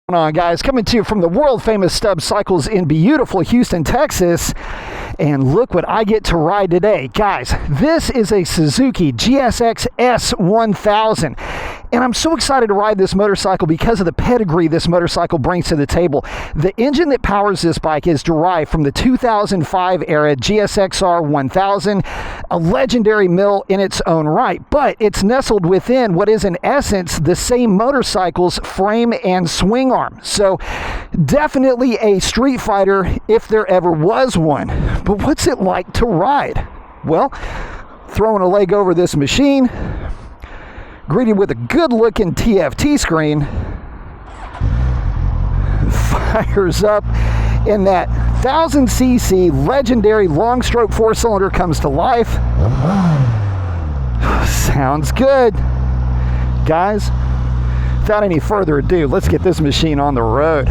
Going on, guys? Coming to you from the world famous Stubbs Cycles in beautiful Houston, Texas. And look what I get to ride today. Guys, this is a Suzuki GSX-S 1000. And I'm so excited to ride this motorcycle because of the pedigree this motorcycle brings to the table. The engine that powers this bike is derived from the 2005 era GSXR 1000, a legendary mill in its own right, but it's nestled within what is in essence the same motorcycle's frame and swing arm. So definitely a street fighter if there ever was one. But what's it like to ride? Well, throwing a leg over this machine, greeted with a good-looking TFT screen, fires up, and that 1000cc legendary long-stroke four-cylinder comes to life. Sounds good. Guys, without any further ado, let's get this machine on the road.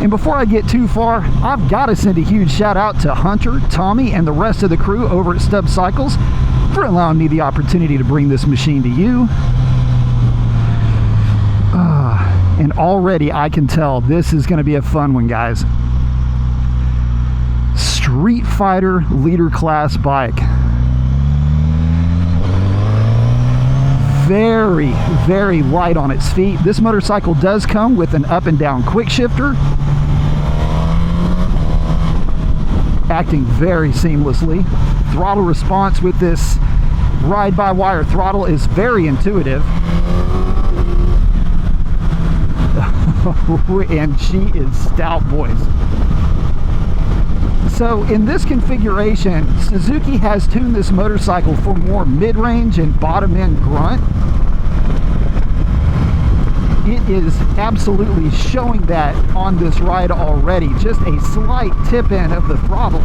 And before I get too far, I've got to send a huge shout out to Hunter, Tommy, and the rest of the crew over at Stubbs Cycles for allowing me the opportunity to bring this machine to you. And already I can tell this is going to be a fun one, guys. Street Fighter leader class bike. Very, very light on its feet. This motorcycle does come with an up and down quick shifter, acting very seamlessly. Throttle response with this ride-by-wire throttle is very intuitive. And she is stout, boys. So in this configuration, Suzuki has tuned this motorcycle for more mid-range and bottom-end grunt. It is absolutely showing that on this ride already. Just a slight tip in of the throttle,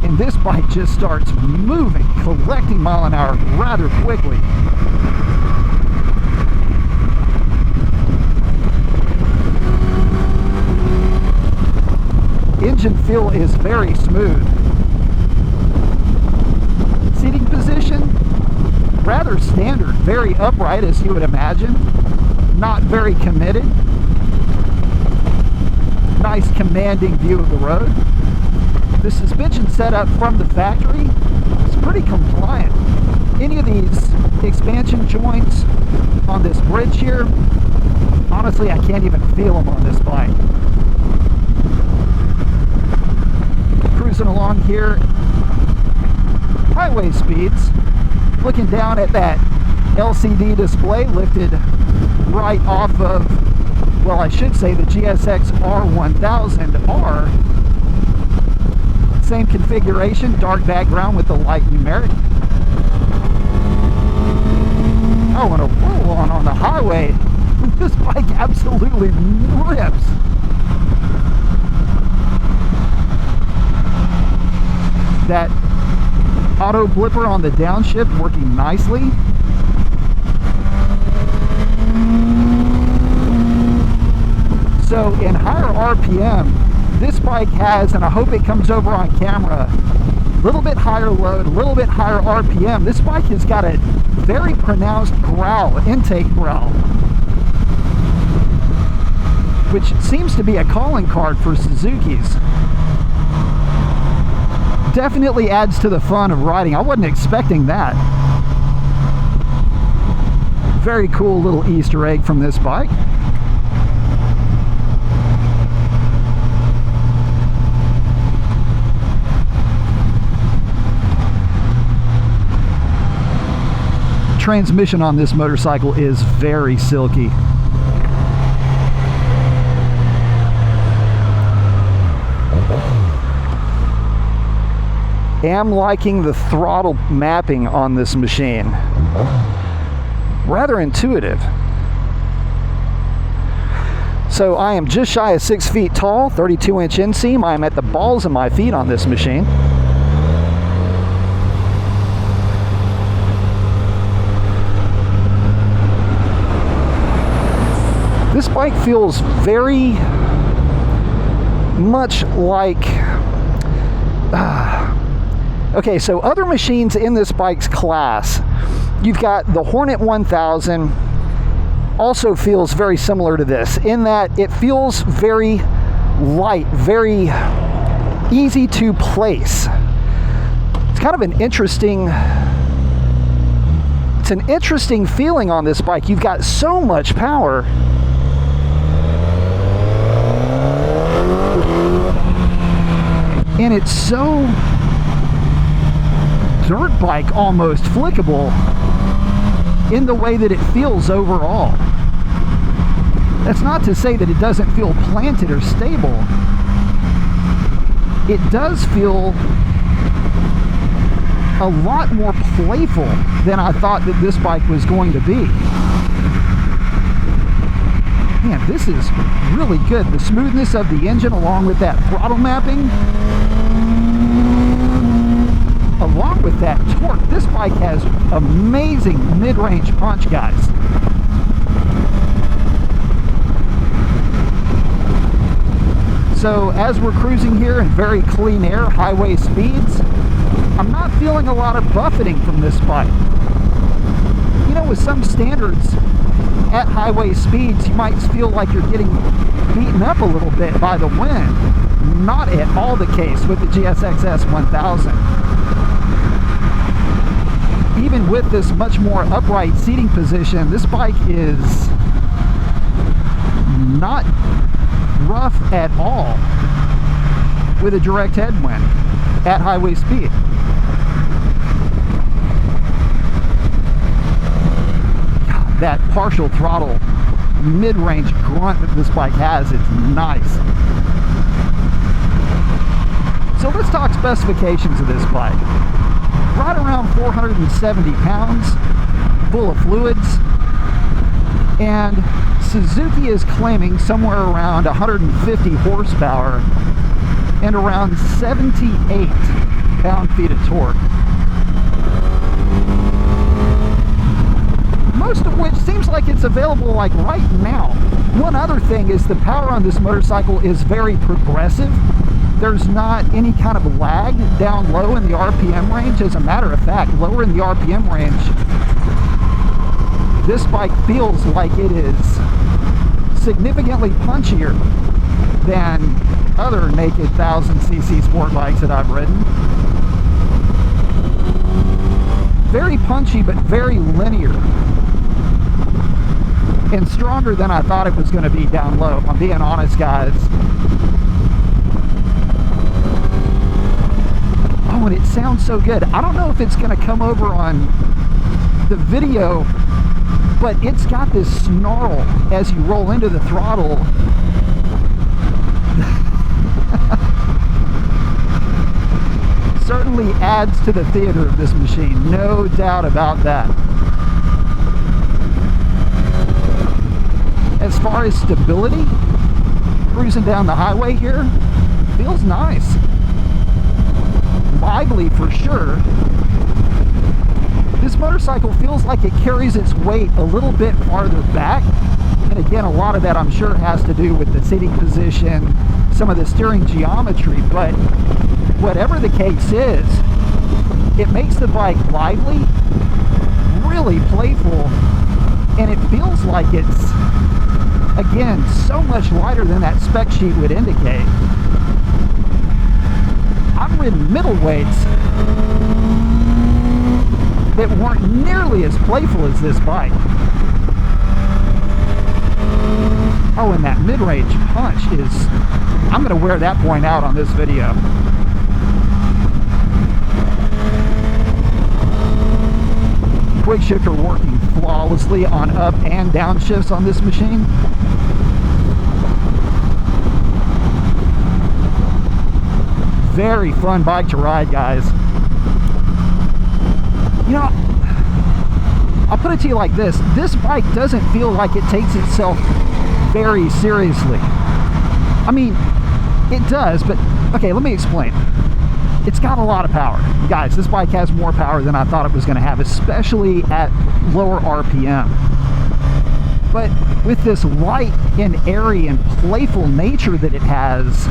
and this bike just starts moving, collecting mile an hour rather quickly. Engine feel is very smooth. Seating position, rather standard, very upright as you would imagine, not very committed. Nice commanding view of the road. The suspension setup from the factory is pretty compliant. Any of these expansion joints on this bridge here, honestly I can't even feel them on this bike. Cruising along here, highway speeds, looking down at that LCD display lifted right off of, well, I should say the GSXR 1000R. Same configuration, dark background with the light numeric. Oh, and a roll on the highway. This bike absolutely rips. That auto blipper on the downshift working nicely. So in higher RPM, this bike has, and I hope it comes over on camera, a little bit higher load, a little bit higher RPM. This bike has got a very pronounced growl, intake growl, which seems to be a calling card for Suzuki's. Definitely adds to the fun of riding. I wasn't expecting that. Very cool little Easter egg from this bike. Transmission on this motorcycle is very silky. Am liking the throttle mapping on this machine. Rather intuitive. So I am just shy of 6 feet tall, 32-inch inseam. I am at the balls of my feet on this machine. This bike feels very much like Okay, so other machines in this bike's class, you've got the Hornet 1000, also feels very similar to this in that it feels very light, very easy to place. It's kind of an interesting, it's an interesting feeling on this bike. You've got so much power. And it's so dirt bike almost flickable in the way that it feels overall. That's not to say that it doesn't feel planted or stable. It does feel a lot more playful than I thought that this bike was going to be. Man, this is really good. The smoothness of the engine along with that throttle mapping, along with that torque. This bike has amazing mid-range punch, guys. So as we're cruising here in very clean air, highway speeds, I'm not feeling a lot of buffeting from this bike. You know, with some standards at highway speeds, you might feel like you're getting beaten up a little bit by the wind. Not at all the case with the GSX-S 1000. Even with this much more upright seating position, this bike is not rough at all with a direct headwind at highway speed. God, that partial throttle mid-range grunt that this bike has is nice. So let's talk specifications of this bike. Right around 470 pounds, full of fluids, and Suzuki is claiming somewhere around 150 horsepower and around 78 pound-feet of torque. Most of which seems like it's available like right now. One other thing is the power on this motorcycle is very progressive. There's not any kind of lag down low in the RPM range. As a matter of fact, lower in the RPM range, this bike feels like it is significantly punchier than other naked 1000cc sport bikes that I've ridden. Very punchy, but very linear. And stronger than I thought it was going to be down low, if I'm being honest, guys. Oh, and it sounds so good. I don't know if it's going to come over on the video, but it's got this snarl as you roll into the throttle. Certainly adds to the theater of this machine, no doubt about that. As far as stability, cruising down the highway here, feels nice. Lively for sure. This motorcycle feels like it carries its weight a little bit farther back. And again, a lot of that I'm sure has to do with the seating position, some of the steering geometry, but whatever the case is, it makes the bike lively, really playful, and it feels like it's, again, so much lighter than that spec sheet would indicate. I've ridden middleweights that weren't nearly as playful as this bike. Oh, and that mid-range punch is, I'm going to wear that point out on this video. Quick shifter working flawlessly on up and down shifts on this machine. Very fun bike to ride, guys. You know, I'll put it to you like this. This bike doesn't feel like it takes itself very seriously. I mean, it does, but okay, let me explain. It's got a lot of power. Guys, this bike has more power than I thought it was going to have, especially at lower RPM. But with this light and airy and playful nature that it has,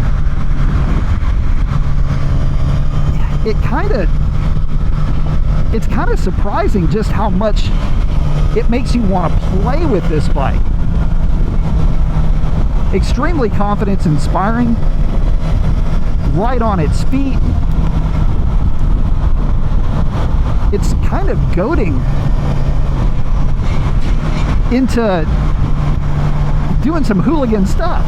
it kind of it's kind of surprising just how much it makes you want to play with this bike. Extremely confidence inspiring, light on its feet. It's kind of goading into doing some hooligan stuff.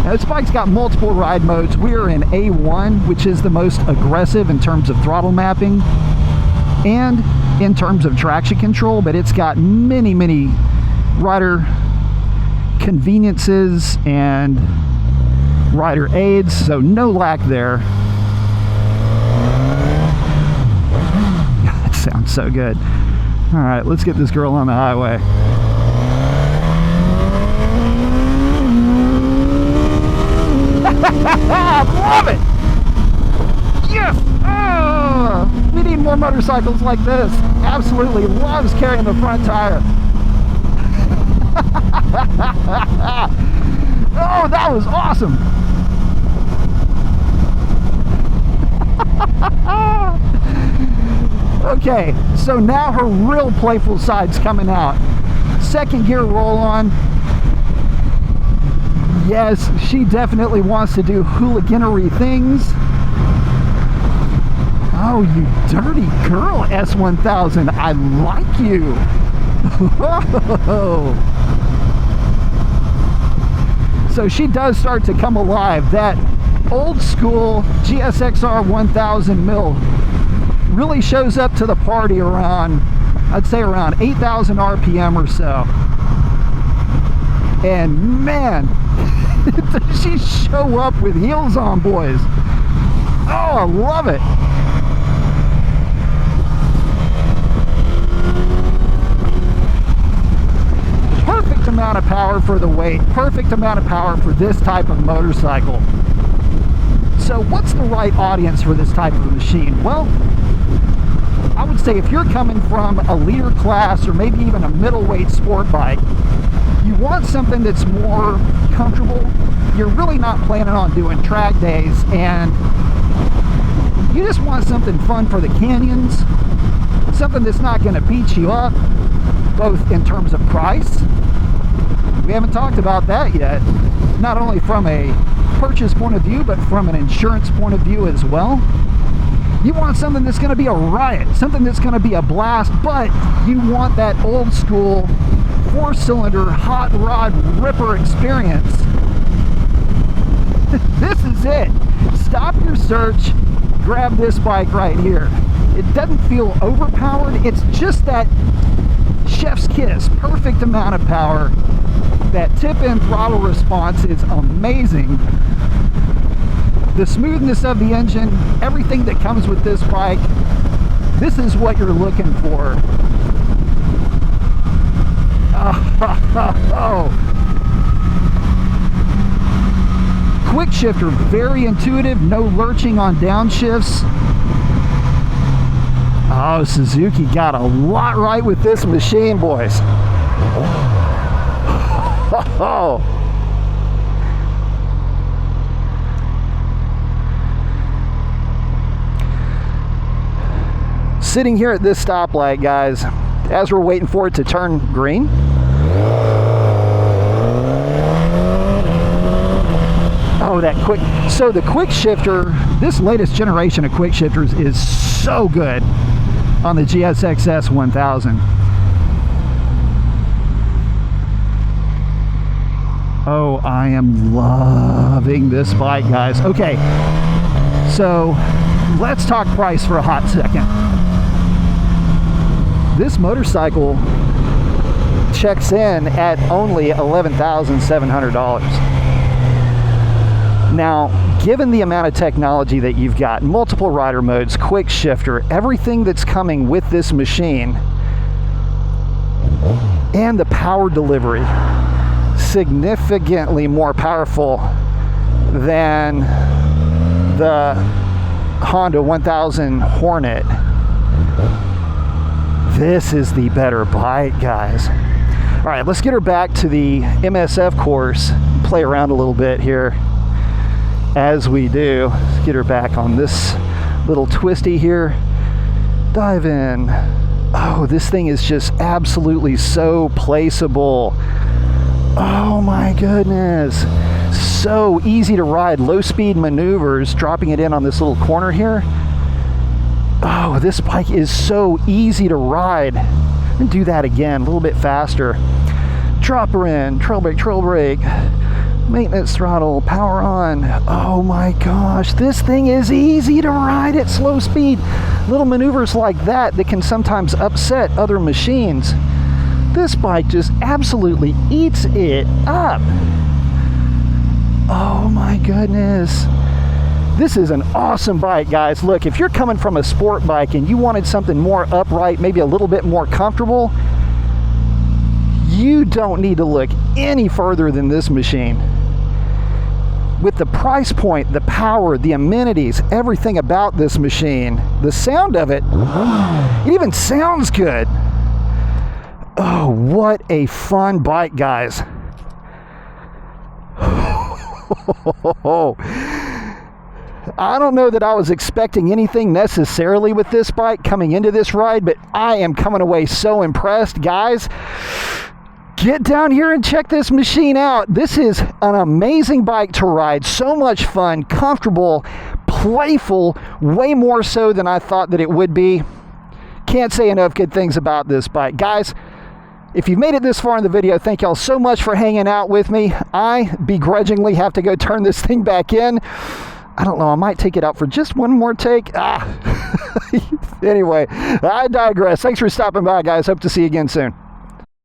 Now, this bike's got multiple ride modes. We are in A1, which is the most aggressive in terms of throttle mapping and in terms of traction control, but it's got many, many rider conveniences and rider aids, so no lack there. That sounds so good. All right, let's get this girl on the highway. I love it! Yes! Oh, we need more motorcycles like this. Absolutely loves carrying the front tire. Oh, that was awesome! Okay, so now her real playful side's coming out. Second gear roll on. Yes, she definitely wants to do hooliganery things. Oh, you dirty girl, S1000. I like you. So she does start to come alive. That old school GSXR 1000 mil really shows up to the party around, I'd say around 8,000 RPM or so. And man, does she show up with heels on, boys. Oh, I love it. Perfect amount of power for the weight, perfect amount of power for this type of motorcycle. So what's the right audience for this type of machine? Well, I would say if you're coming from a leader class or maybe even a middleweight sport bike, you want something that's more comfortable. You're really not planning on doing track days, and you just want something fun for the canyons, something that's not going to beat you up, both in terms of price. We haven't talked about that yet, not only from a purchase point of view, but from an insurance point of view as well. You want something that's going to be a riot, something that's going to be a blast, but you want that old school 4-cylinder hot rod ripper experience. This is it. Stop your search, grab this bike right here. It doesn't feel overpowered. It's just that chef's kiss, perfect amount of power. That tip-in throttle response is amazing. The smoothness of the engine, everything that comes with this bike, this is what you're looking for. Quick shifter, very intuitive, no lurching on downshifts. Oh, Suzuki got a lot right with this machine, boys. Oh. Sitting here at this stoplight, guys, as we're waiting for it to turn green. Oh, that quick. So the quick shifter, this latest generation of quick shifters is so good on the GSX-S 1000. Oh, I am loving this bike, guys. Okay, so let's talk price for a hot second. This motorcycle checks in at only $11,700. Now, given the amount of technology that you've got, multiple rider modes, quick shifter, everything that's coming with this machine, and the power delivery, significantly more powerful than the Honda 1000 Hornet. This is the better bike, guys. All right, let's get her back to the MSF course, play around a little bit here as we do. Let's get her back on this little twisty here. Dive in. Oh, this thing is just absolutely so placeable. Oh my goodness. So easy to ride. Low speed maneuvers, dropping it in on this little corner here. Oh, this bike is so easy to ride. Let me do that again, a little bit faster. Drop her in, trail brake, maintenance throttle, power on. Oh my gosh, this thing is easy to ride at slow speed. Little maneuvers like that can sometimes upset other machines. This bike just absolutely eats it up. Oh my goodness. This is an awesome bike, guys. Look, if you're coming from a sport bike and you wanted something more upright, maybe a little bit more comfortable, you don't need to look any further than this machine. With the price point, the power, the amenities, everything about this machine, the sound of it, it even sounds good. Oh, what a fun bike, guys. I don't know that I was expecting anything necessarily with this bike coming into this ride, but I am coming away so impressed. Guys, get down here and check this machine out. This is an amazing bike to ride. So much fun, comfortable, playful, way more so than I thought that it would be. Can't say enough good things about this bike. Guys, if you've made it this far in the video, thank y'all so much for hanging out with me. I begrudgingly have to go turn this thing back in. I don't know, I might take it out for just one more take. Anyway, I digress. Thanks for stopping by, guys. Hope to see you again soon.